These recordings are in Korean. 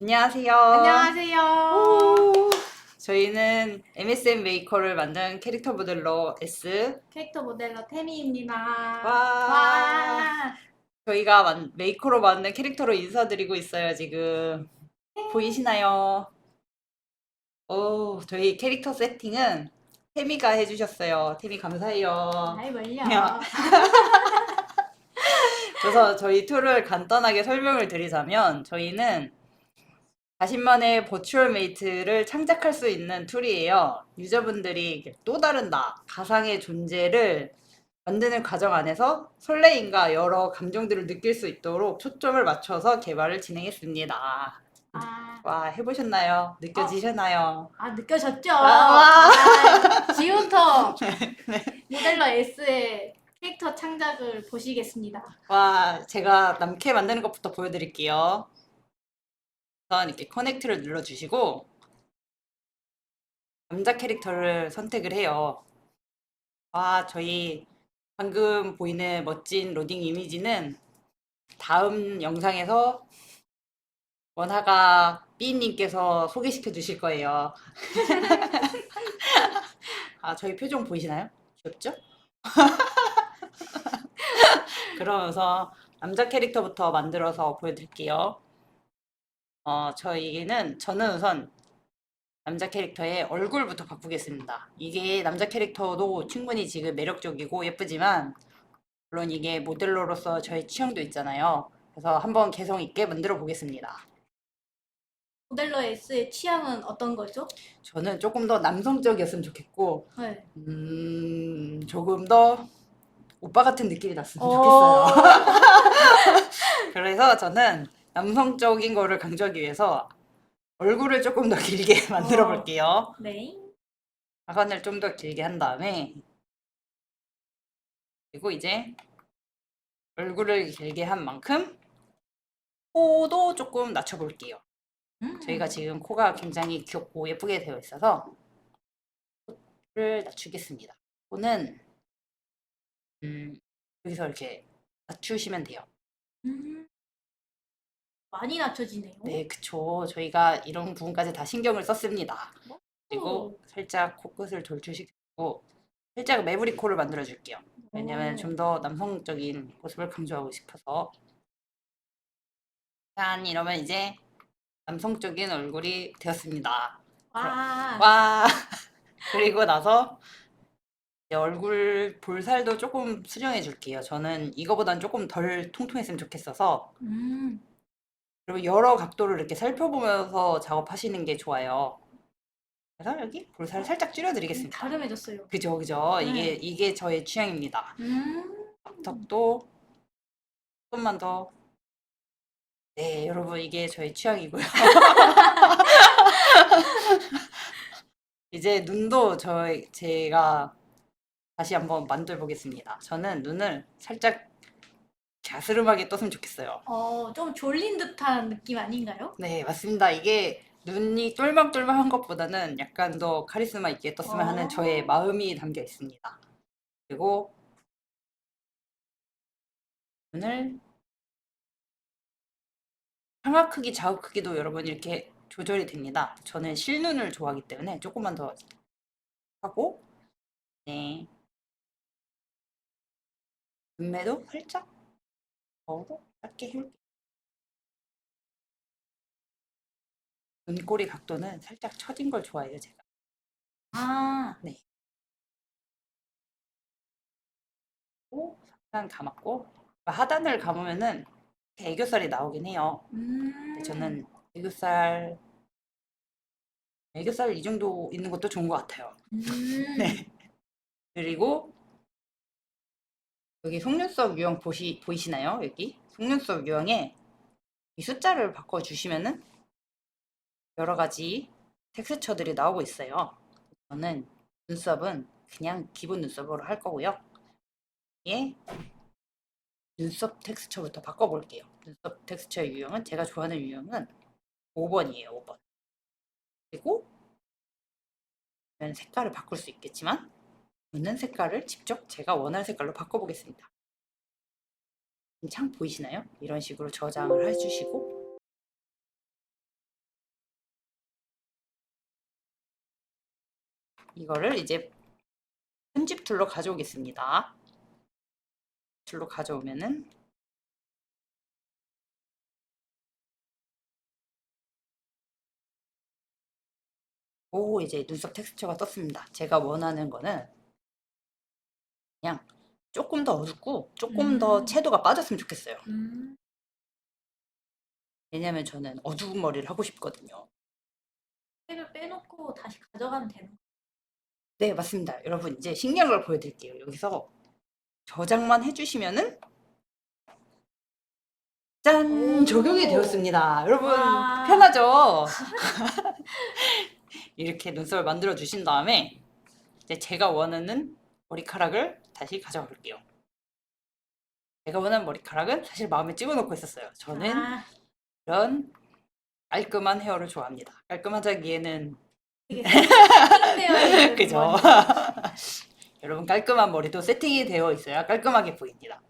안녕하세요. 안녕하세요. 오, 저희는 MSM 메이커를 만든 캐릭터 모델러 S. 캐릭터 모델러 태미입니다. 와, 와. 저희가 메이커로 만든 캐릭터로 인사드리고 있어요, 지금. 보이시나요? 오, 저희 캐릭터 세팅은 태미가 해주셨어요. 태미 감사해요. 아이 뭘요? 그래서 저희 툴을 간단하게 설명을 드리자면 저희는 자신만의 버추얼 메이트를 창작할 수 있는 툴이에요. 유저분들이 또 다른 나, 가상의 존재를 만드는 과정 안에서 설레임과 여러 감정들을 느낄 수 있도록 초점을 맞춰서 개발을 진행했습니다. 아, 와, 해보셨나요? 어, 느껴지셨나요? 느껴졌죠? 와, 지금부터 모델러 S의 캐릭터 창작을 보시겠습니다. 와, 제가 남캐 만드는 것부터 보여드릴게요. 우선 이렇게 커넥트를 눌러주시고 남자 캐릭터를 선택을 해요. 와, 저희 방금 보이는 멋진 로딩 이미지는 다음 영상에서 원하가 B님께서 소개시켜 주실 거예요. 아, 저희 표정 보이시나요? 귀엽죠? 그러면서 남자 캐릭터부터 만들어서 보여드릴게요. 저는 우선 남자 캐릭터의 얼굴부터 바꾸겠습니다. 이게 남자 캐릭터도 충분히 지금 매력적이고 예쁘지만 물론 이게 모델로로서 저의 취향도 있잖아요. 그래서 한번 개성 있게 만들어 보겠습니다. 모델러 S의 취향은 어떤 거죠? 저는 조금 더 남성적이었으면 좋겠고, 네. 조금 더 오빠 같은 느낌이 났으면 좋겠어요. 어, 그래서 저는 남성적인 거를 강조하기 위해서 얼굴을 조금 더 길게 만들어 어, 볼게요. 네. 하관을 좀 더 길게 한 다음에, 그리고 이제 얼굴을 길게 한 만큼 코도 조금 낮춰 볼게요. 저희가 음, 지금 코가 굉장히 귀엽고 예쁘게 되어 있어서 코를 낮추겠습니다. 코는 여기서 이렇게 낮추시면 돼요. 음, 많이 낮춰지네요. 네, 그쵸. 저희가 이런 부분까지 다 신경을 썼습니다. 그리고 오, 살짝 코끝을 돌출시키고 살짝 매부리 코를 만들어 줄게요. 왜냐면 오. 좀 더 남성적인 모습을 강조하고 싶어서. 짠, 이러면 이제 남성적인 얼굴이 되었습니다. 그럼, 와. 와. 그리고 나서 이제 얼굴 볼살도 조금 수정해 줄게요. 저는 이거보단 조금 덜 통통했으면 좋겠어서. 음. 그리고 여러 각도를 이렇게 살펴보면서 작업하시는 게 좋아요. 그래서 여기 볼살을 살짝 줄여드리겠습니다. 다름해졌어요. 그죠, 그죠. 네. 이게 저의 취향입니다. 음. 앞턱도 조금만 더. 네, 여러분, 이게 저의 취향이고요. 이제 눈도 제가 다시 한번 만들어 보겠습니다. 저는 눈을 살짝 갸스름하게 떴으면 좋겠어요. 좀 졸린 듯한 느낌 아닌가요? 네, 맞습니다. 이게 눈이 똘망똘망한 것보다는 약간 더 카리스마 있게 떴으면 하는 저의 어, 마음이 담겨 있습니다. 그리고 눈을 상하 크기, 좌우 크기도 여러분 이렇게 조절이 됩니다. 저는 실눈을 좋아하기 때문에 조금만 더 하고, 네, 눈매도 살짝 더 작게 해볼게요. 눈꼬리 각도는 살짝 처진 걸 좋아해요, 제가. 아, 네, 또 잠깐 감았고 하단을 감으면은 이렇게 애교살이 나오긴 해요. 근데 음, 저는 애교살 이 정도 있는 것도 좋은 것 같아요. 음, 네. 그리고 여기 속눈썹 유형 보이시나요? 여기 속눈썹 유형에 이 숫자를 바꿔주시면은 여러 가지 텍스처들이 나오고 있어요. 저는 눈썹은 그냥 기본 눈썹으로 할 거고요. 예, 눈썹 텍스처부터 바꿔볼게요. 눈썹 텍스처 유형은 제가 좋아하는 유형은 5번이에요. 5번. 그리고 색깔을 바꿀 수 있겠지만 저는 색깔을 직접 제가 원하는 색깔로 바꿔보겠습니다. 창 보이시나요? 이런 식으로 저장을 해주시고 이거를 이제 편집 툴로 가져오겠습니다. 툴로 가져오면은 오, 이제 눈썹 텍스처가 떴습니다. 제가 원하는 거는 그냥 조금 더 어둡고 조금 더 채도가 빠졌으면 좋겠어요. 왜냐면 저는 어두운 머리를 하고 싶거든요. 색을 빼놓고 다시 가져가면 되는 거예요. 네, 맞습니다. 여러분, 이제 신기한 걸 보여드릴게요. 여기서 저장만 해주시면은 짠! 오. 적용이 되었습니다. 여러분, 와. 편하죠? 이렇게 눈썹을 만들어 주신 다음에 이제 제가 원하는 머리카락을 다시 가져가 볼게요. 제가 원하는 머리카락은 사실 마음에 찍어 놓고 있었어요. 저는 아, 이런 깔끔한 헤어를 좋아합니다. 깔끔하자기에는 되게 세팅되어 있는 그죠? 머리. 여러분, 깔끔한 머리도 세팅이 되어 있어야 깔끔하게 보입니다.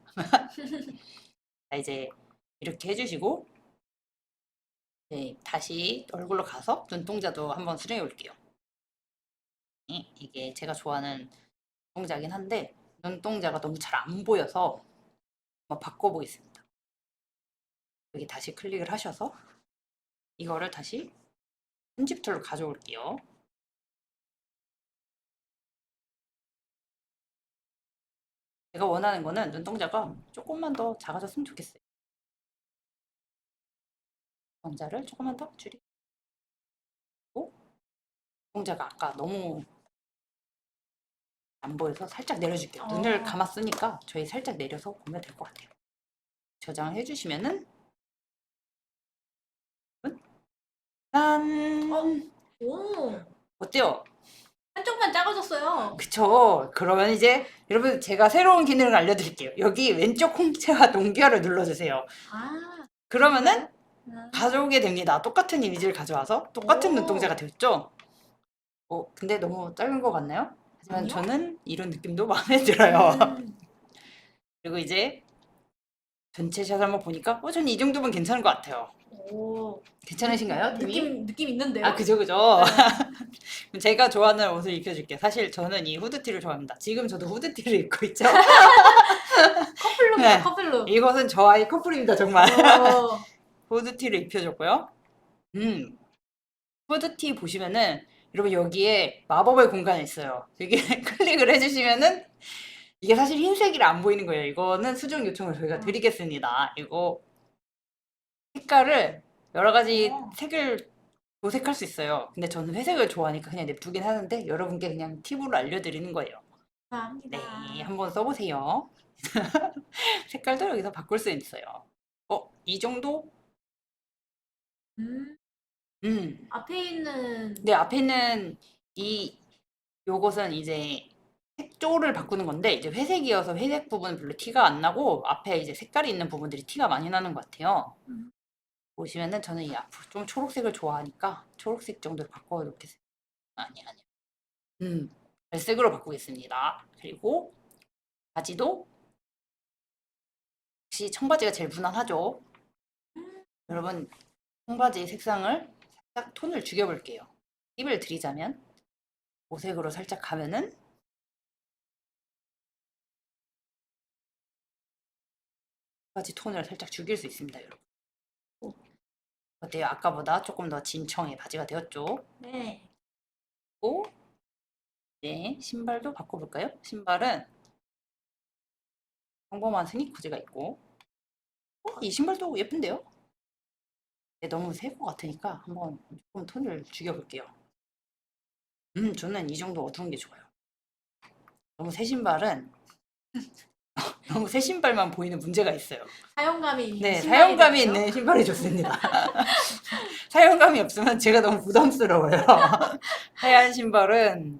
자, 이제 이렇게 해주시고 네, 다시 얼굴로 가서 눈동자도 한번 수정해 볼게요. 이게 제가 좋아하는 눈동자긴 한데 눈동자가 너무 잘 안 보여서 한번 바꿔보겠습니다. 여기 다시 클릭을 하셔서 이거를 다시 편집 툴로 가져올게요. 제가 원하는 거는 눈동자가 조금만 더 작아졌으면 좋겠어요. 눈동자를 조금만 더 줄이고 눈동자가 아까 너무 안 보여서 살짝 내려줄게요. 눈을 감았으니까 저희 살짝 내려서 보면 될 것 같아요. 저장을 해주시면은 짠! 오, 어때요? 한쪽만 작아졌어요. 그쵸? 그러면 이제 여러분 제가 새로운 기능을 알려드릴게요. 여기 왼쪽 홍채와 동기화를 눌러주세요. 아, 그러면은 아. 가져오게 됩니다. 똑같은 이미지를 가져와서 똑같은 오. 눈동자가 되었죠? 근데 너무 작은 것 같나요? 하지만 아니요. 저는 이런 느낌도 마음에 들어요. 음. 그리고 이제 전체 샷 한번 보니까 저는 이 정도면 괜찮은 것 같아요. 오, 괜찮으신가요, 팀이? 느낌 있는데요? 아, 그죠. 그럼 제가 좋아하는 옷을 입혀줄게요. 사실 저는 이 후드티를 좋아합니다. 지금 저도 후드티를 입고 있죠. 커플룩이다, 네. 커플룩. 이것은 저와의 커플입니다, 정말. 오. 후드티를 입혀줬고요. 후드티 보시면은 여러분 여기에 마법의 공간이 있어요. 여기 클릭을 해주시면은 이게 사실 흰색이라 안 보이는 거예요. 이거는 수정 요청을 저희가 드리겠습니다. 이거 색깔을 여러 가지 색을 도색할 수 있어요. 근데 저는 회색을 좋아하니까 그냥 냅두긴 하는데 여러분께 그냥 팁으로 알려드리는 거예요. 감사합니다. 네, 한번 써보세요. 색깔도 여기서 바꿀 수 있어요. 이 정도? 음, 음. 앞에 있는 네, 앞에 있는 요것은 이제 색조를 바꾸는 건데 이제 회색이어서 회색 부분은 별로 티가 안 나고 앞에 이제 색깔이 있는 부분들이 티가 많이 나는 것 같아요. 보시면은 저는 이 앞 좀 초록색을 좋아하니까 초록색 정도로 바꿔 놓겠습니다. 아니. 갈색으로 바꾸겠습니다. 그리고 바지도 역시 청바지가 제일 무난하죠. 여러분 청바지 색상을 살짝 톤을 죽여볼게요. 팁을 드리자면 오색으로 살짝 가면은 청바지 톤을 살짝 죽일 수 있습니다, 여러분. 어때요? 아까보다 조금 더 진청의 바지가 되었죠? 네. 그리고 이제 신발도 바꿔볼까요? 신발은 평범한 스니커즈가 있고 이 신발도 예쁜데요? 네, 너무 새 것 같으니까 한번 조금 톤을 죽여볼게요. 저는 이 정도 어두운 게 좋아요. 너무 새 신발은 너무 새 신발만 보이는 문제가 있어요. 사용감이 있는 네, 신발이 사용감이 되죠? 있는 신발이 좋습니다. 사용감이 없으면 제가 너무 부담스러워요. 하얀 신발은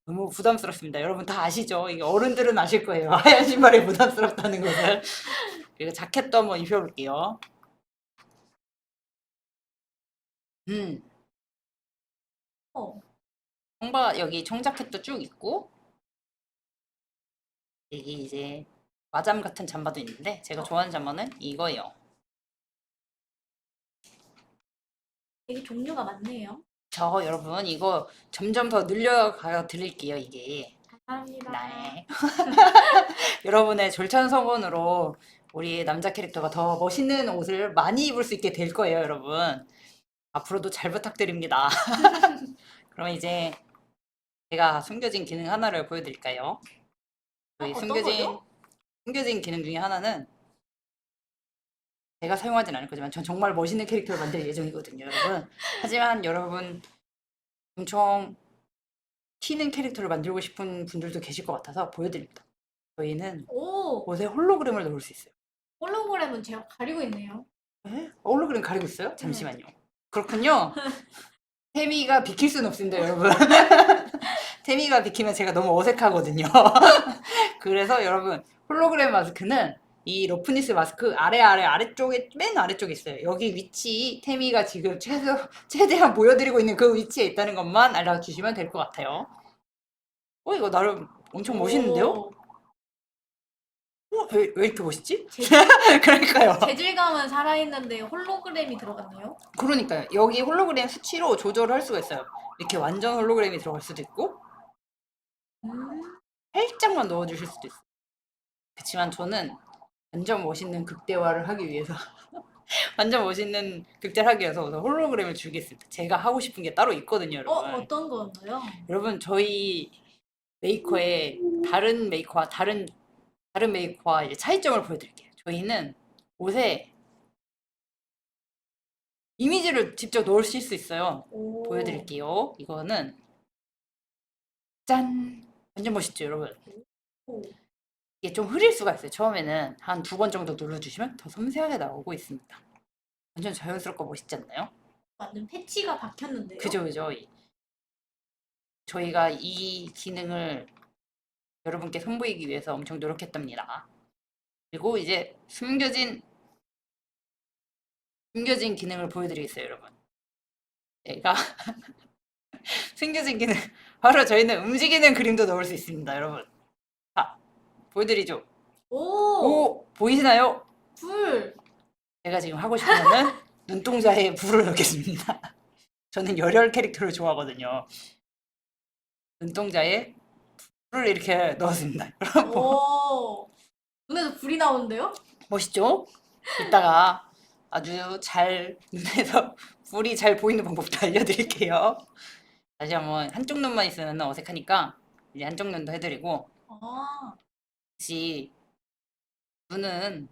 너무 부담스럽습니다. 여러분 다 아시죠? 이게 어른들은 아실 거예요. 하얀 신발이 부담스럽다는 것을. 그리고 자켓도 한번 입혀볼게요. 음, 어, 여기 청자켓도 쭉 있고 여기 이제 마잠 같은 잠바도 있는데 제가 좋아하는 잠바는 이거예요. 되게 종류가 많네요. 저 여러분 이거 점점 더 늘려가 드릴게요 이게. 감사합니다. 네. 여러분의 졸찬성원으로 우리 남자 캐릭터가 더 멋있는 옷을 많이 입을 수 있게 될 거예요, 여러분. 앞으로도 잘 부탁드립니다. 그럼 이제 제가 숨겨진 기능 하나를 보여드릴까요? 저희 어떤 숨겨진 거죠? 숨겨진 기능 중에 하나는 제가 사용하진 않을 거지만 전 정말 멋있는 캐릭터를 만들 예정이거든요, 여러분. 하지만 여러분 엄청 튀는 캐릭터를 만들고 싶은 분들도 계실 것 같아서 보여드립니다. 저희는 오, 옷에 홀로그램을 넣을 수 있어요. 홀로그램은 제가 가리고 있네요. 에? 홀로그램 가리고 있어요? 잠시만요. 그렇군요. 태미가 비킬 수는 없습니다, 여러분. 태미가 비키면 제가 너무 어색하거든요. 그래서 여러분 홀로그램 마스크는 이 러프니스 마스크 아래쪽에 맨 아래쪽에 있어요. 여기 위치 태미가 지금 최대한 보여드리고 있는 그 위치에 있다는 것만 알려주시면 될 것 같아요. 이거 나름 엄청 멋있는데요? 오, 왜 이렇게 멋있지? 재, 그러니까요. 재질감은 살아있는데 홀로그램이 들어갔네요. 그러니까요. 여기 홀로그램 수치로 조절을 할 수가 있어요. 이렇게 완전 홀로그램이 들어갈 수도 있고 음, 살짝만 넣어주실 수도 있어요. 그렇지만 저는 완전 멋있는 극대화를 하기 위해서 완전 멋있는 극대화를 하기 위해서 우선 홀로그램을 주겠습니다. 제가 하고 싶은 게 따로 있거든요, 여러분. 어떤 건가요? 여러분 저희 메이커의 다른 메이커와 이제 차이점을 보여드릴게요. 저희는 옷에 이미지를 직접 넣으실 수 있어요. 오, 보여드릴게요. 이거는 짠! 완전 멋있죠, 여러분? 오, 이게 좀 흐릴 수가 있어요. 처음에는 한 2번 정도 눌러주시면 더 섬세하게 나오고 있습니다. 완전 자연스럽고 멋있지 않나요? 완전 패치가 박혔는데요. 그죠, 그죠. 저희가 이 기능을 여러분께 선보이기 위해서 엄청 노력했답니다. 그리고 이제 숨겨진 기능을 보여드리겠어요, 여러분. 제가 숨겨진 기능, 바로 저희는 움직이는 그림도 넣을 수 있습니다, 여러분. 자, 보여드리죠. 오, 보이시나요? 불. 제가 지금 하고 싶은 거는 눈동자에 불을 넣겠습니다. 저는 열혈 캐릭터를 좋아하거든요. 눈동자에 불을 이렇게 넣었습니다. 여러분, 오, 눈에서 불이 나오는데요? 멋있죠? 이따가 아주 잘 눈에서 불이 잘 보이는 방법도 알려드릴게요. 다시 한번 한쪽 눈만 있으면 어색하니까 이제 한쪽 눈도 해드리고 아, 역시 눈은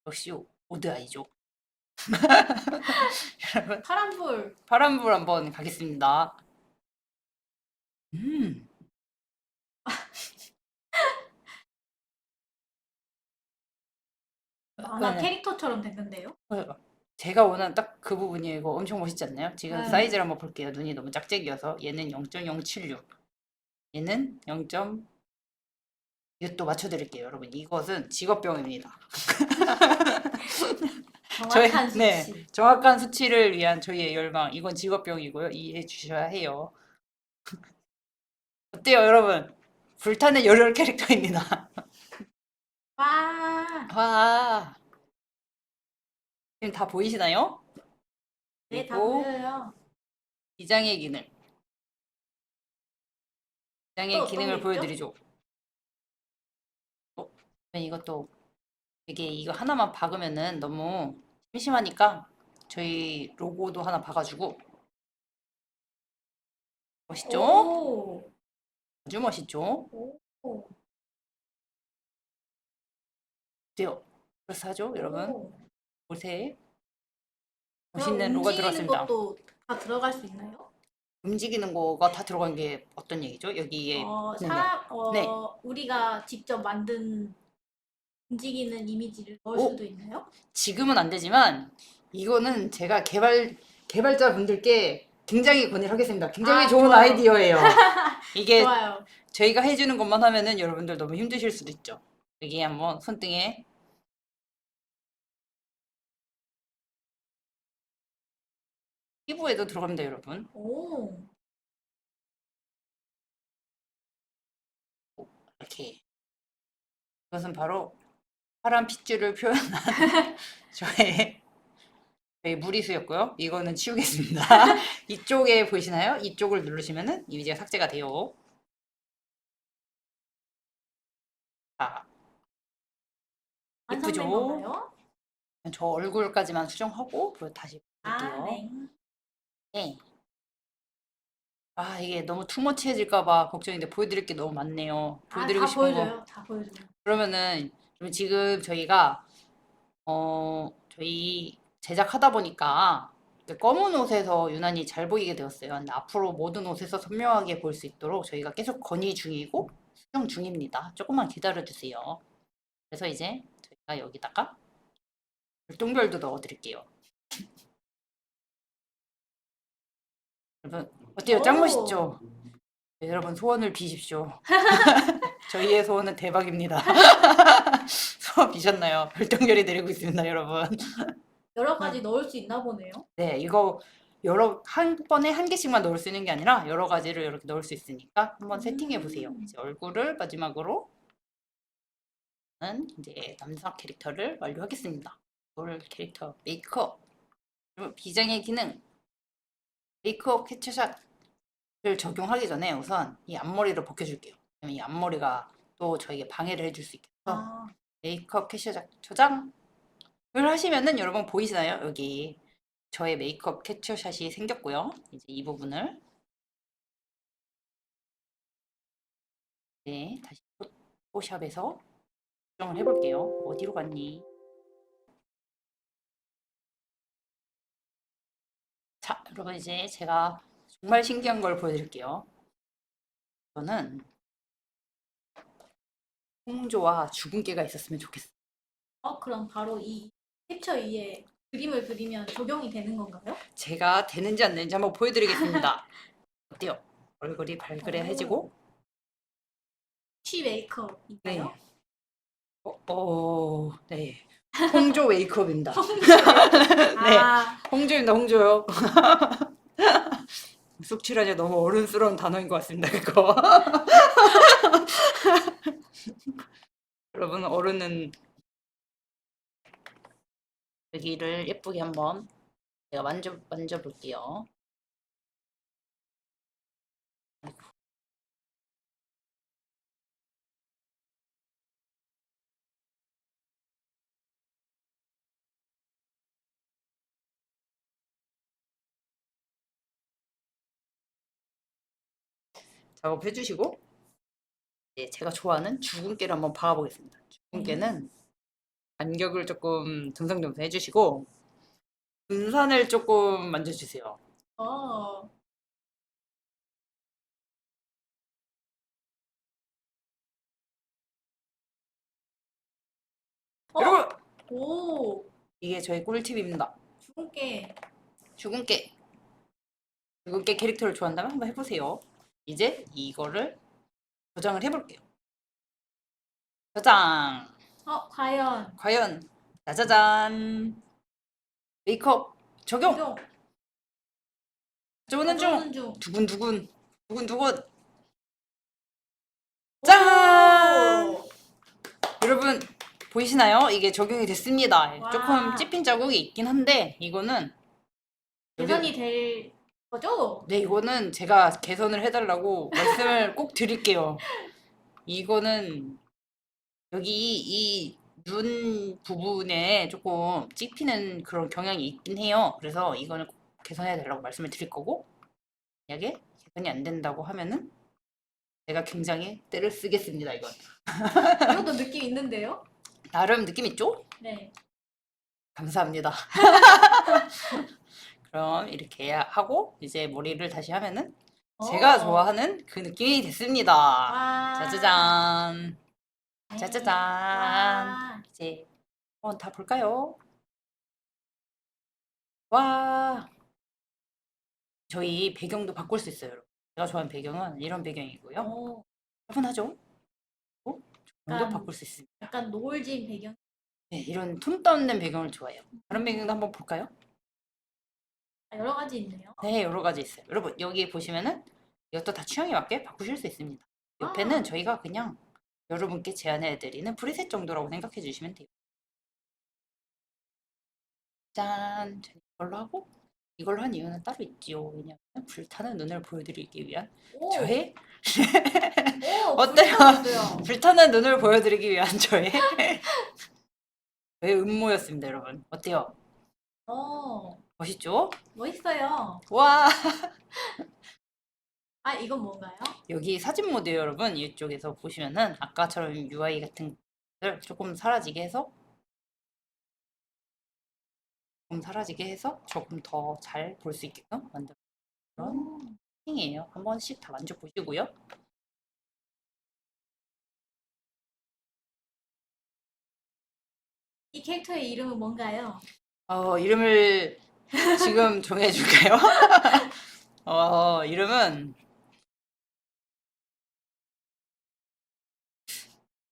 역시 오드 아이죠. 여러분 파란 불. 파란불 한번 가겠습니다. 음, 만화 약간 캐릭터처럼 됐는데요? 제가 원하는 딱 그 부분이에요. 이거 엄청 멋있지 않나요? 지금 네. 사이즈를 한번 볼게요. 눈이 너무 짝짝이어서 얘는 0.076, 얘는 0. 이것도 맞춰드릴게요, 여러분. 이것은 직업병입니다. 정확한 네, 수치. 정확한 수치를 위한 저희의 열망. 이건 직업병이고요. 이해해 주셔야 해요. 어때요, 여러분? 불타는 열혈 캐릭터입니다. 와, 와, 지금 다 보이시나요? 네, 다 그리고 보여요. 기장의 기능. 기장의 또 어떤 기능을 게 있죠? 보여드리죠. 이것도 이거 하나만 박으면은 너무 심심하니까 저희 로고도 하나 박아주고 멋있죠? 오, 아주 멋있죠? 오, 어때요? 그렇사죠, 여러분? 오. 옷에 그럼 멋있는 로고가 움직이는 들어왔습니다. 것도 다 들어갈 수 있나요? 움직이는 거가 다 들어간 게 어떤 얘기죠? 여기에 네네. 네. 우리가 직접 만든 움직이는 이미지를 넣을 오! 수도 있나요? 지금은 안 되지만 이거는 제가 개발자분들께 굉장히 권유를 하겠습니다. 굉장히 좋은 좋아요. 아이디어예요. 이게 좋아요. 저희가 해주는 것만 하면은 여러분들 너무 힘드실 수도 있죠. 여기 한번 손등에 피부에도 들어갑니다, 여러분. 오, 이렇게. 이것은 바로 파란 핏줄을 표현한 저의 무리수였고요. 이거는 치우겠습니다. 이쪽에 보이시나요? 이쪽을 누르시면은 이미지가 삭제가 돼요. 자, 완성된 예쁘죠? 건가요? 저 얼굴까지만 수정하고 다시 아, 볼게요. 네. 네. 아, 이게 너무 투머치해질까봐 걱정인데 보여드릴 게 너무 많네요. 아, 보여드리고 다 싶은 거. 보여줘요. 다 보여줘요. 그러면은 좀 지금 저희가 저희 제작하다 보니까 검은 옷에서 유난히 잘 보이게 되었어요. 근데 앞으로 모든 옷에서 선명하게 보일 수 있도록 저희가 계속 건의 중이고 수정 중입니다. 조금만 기다려주세요. 그래서 이제 저희가 여기다가 별똥별도 넣어드릴게요. 여러분 어때요? 짱 오. 멋있죠? 네, 여러분 소원을 비십시오. 저희의 소원은 대박입니다. 소원 비셨나요? 별똥별이 내리고 있습니다, 여러분. 여러 가지 넣을 수 있나 보네요. 네, 이거 한 번에 한 개씩만 넣을 수 있는 게 아니라 여러 가지를 이렇게 넣을 수 있으니까 한번 세팅해 보세요. 이제 얼굴을 마지막으로 이제 남성 캐릭터를 완료하겠습니다. 얼굴 캐릭터 메이크업 그리고 비장의 기능 메이크업 캐치샷을 적용하기 전에 우선 이 앞머리를 벗겨줄게요. 왜냐면 이 앞머리가 또 저에게 방해를 해줄 수 있겠어. 아, 메이크업 캐치샷 저장을 하시면은 여러분 보이시나요? 여기 저의 메이크업 캡처샷이 생겼고요. 이제 이 부분을 다시 포토샵에서 수정을 해볼게요. 어디로 갔니? 자, 여러분 이제 제가 정말 신기한 걸 보여드릴게요. 저는 홍조와 주근깨가 있었으면 좋겠어요. 그럼 바로 이 캡처 위에 그림을 그리면 적용이 되는 건가요? 제가 되는지 안 되는지 한번 보여드리겠습니다. 어때요? 얼굴이 발그레해지고 치 메이크업인가요? 네. 홍조 메이크업입니다. 네. 아, 홍조입니다, 홍조요. 쑥칠하니 너무 어른스러운 단어인 것 같습니다, 그거. 여러분, 어른은 여기를 예쁘게 한번 제가 만져볼게요. 작업해주시고 제가 좋아하는 주근깨를 한번 박아보겠습니다. 주근깨는 간격을 조금 듬성듬성 해주시고 분산을 조금 만져주세요. 어, 여러분 오, 이게 저희 꿀팁입니다. 주근깨. 주근깨 캐릭터를 좋아한다면 한번 해보세요. 이제 이거를 저장을 해볼게요. 저장. 과연 짜자잔. 메이크업 적용. 적용. 가져오는 중. 중. 두근두근. 두근두근. 짠. 오! 여러분 보이시나요? 이게 적용이 됐습니다. 와. 조금 찝힌 자국이 있긴 한데 이거는 개선이 될 거죠? 네, 이거는 제가 개선을 해달라고 말씀을 꼭 드릴게요. 이거는 여기 이 눈 부분에 조금 찝히는 그런 경향이 있긴 해요. 그래서 이거는 꼭 개선해 달라고 말씀을 드릴 거고 만약에 개선이 안 된다고 하면은 제가 굉장히 떼를 쓰겠습니다. 이건 이것도 느낌 있는데요? 나름 느낌 있죠? 네. 감사합니다. 그럼 이렇게 하고 이제 머리를 다시 하면은 제가 좋아하는 그 느낌이 됐습니다. 와. 짜자잔. 네. 짜자잔. 와. 이제 한번 다 볼까요? 와. 저희 배경도 바꿀 수 있어요. 여러분. 제가 좋아하는 배경은 이런 배경이고요. 오, 차분하죠? 조명도 약간- 바꿀 수 있습니다. 약간 노을진 배경. 네, 이런 톤 다운된 배경을 좋아해요. 다른 배경도 한번 볼까요? 여러 가지 있네요. 네, 여러 가지 있어요. 여러분, 여기 보시면은 이것도 다 취향에 맞게 바꾸실 수 있습니다. 옆에는 아. 저희가 그냥 여러분께 제안해드리는 프리셋 정도라고 생각해 주시면 돼요. 짠! 이걸로 하고 이걸로 한 이유는 따로 있지요. 왜냐하면 불타는 눈을 보여드리기 위한 오, 저의 오, 어때요? 불타는데요. 불타는 눈을 보여드리기 위한 저의 음모였습니다, 여러분. 어때요? 오, 멋있죠? 멋있어요. 와! 아, 이건 뭔가요? 여기 사진 모드요, 여러분. 이쪽에서 보시면은 아까처럼 UI 같은 것들 조금 사라지게 해서 조금 더 잘 볼 수 있게끔 만든 그런 오, 세팅이에요. 한 번씩 다 만져보시고요. 이 캐릭터의 이름은 뭔가요? 이름을 지금 정해줄까요? 이름은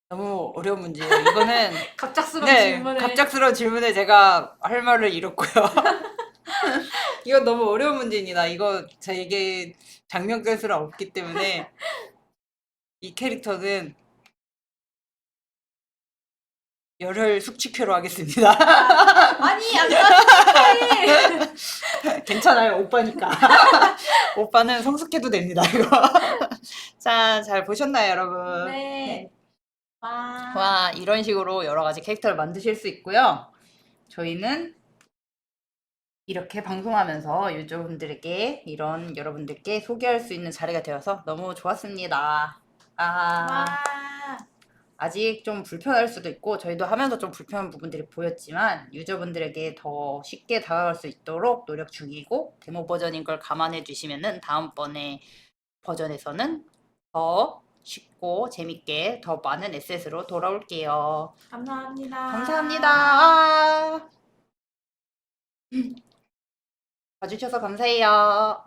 너무 어려운 문제예요. 이거는 갑작스러운 네, 질문을. 갑작스러운 질문에 제가 할 말을 잃었고요. 이거 너무 어려운 문제입니다. 이거 저에게 장면 센스가 없기 때문에 이 캐릭터는 열혈 숙취캐로 하겠습니다. 아니, 아까 괜찮아요, 오빠니까. 오빠는 성숙해도 됩니다, 이거. 자, 잘 보셨나요, 여러분? 네. 와. 와, 이런 식으로 여러 가지 캐릭터를 만드실 수 있고요. 저희는 이렇게 방송하면서 유저분들에게 이런 여러분들께 소개할 수 있는 자리가 되어서 너무 좋았습니다. 와. 아직 좀 불편할 수도 있고 저희도 하면서 좀 불편한 부분들이 보였지만 유저분들에게 더 쉽게 다가갈 수 있도록 노력 중이고 데모 버전인 걸 감안해 주시면은 다음번에 버전에서는 더 쉽고 재밌게 더 많은 에셋으로 돌아올게요. 감사합니다. 감사합니다. 봐주셔서 감사해요.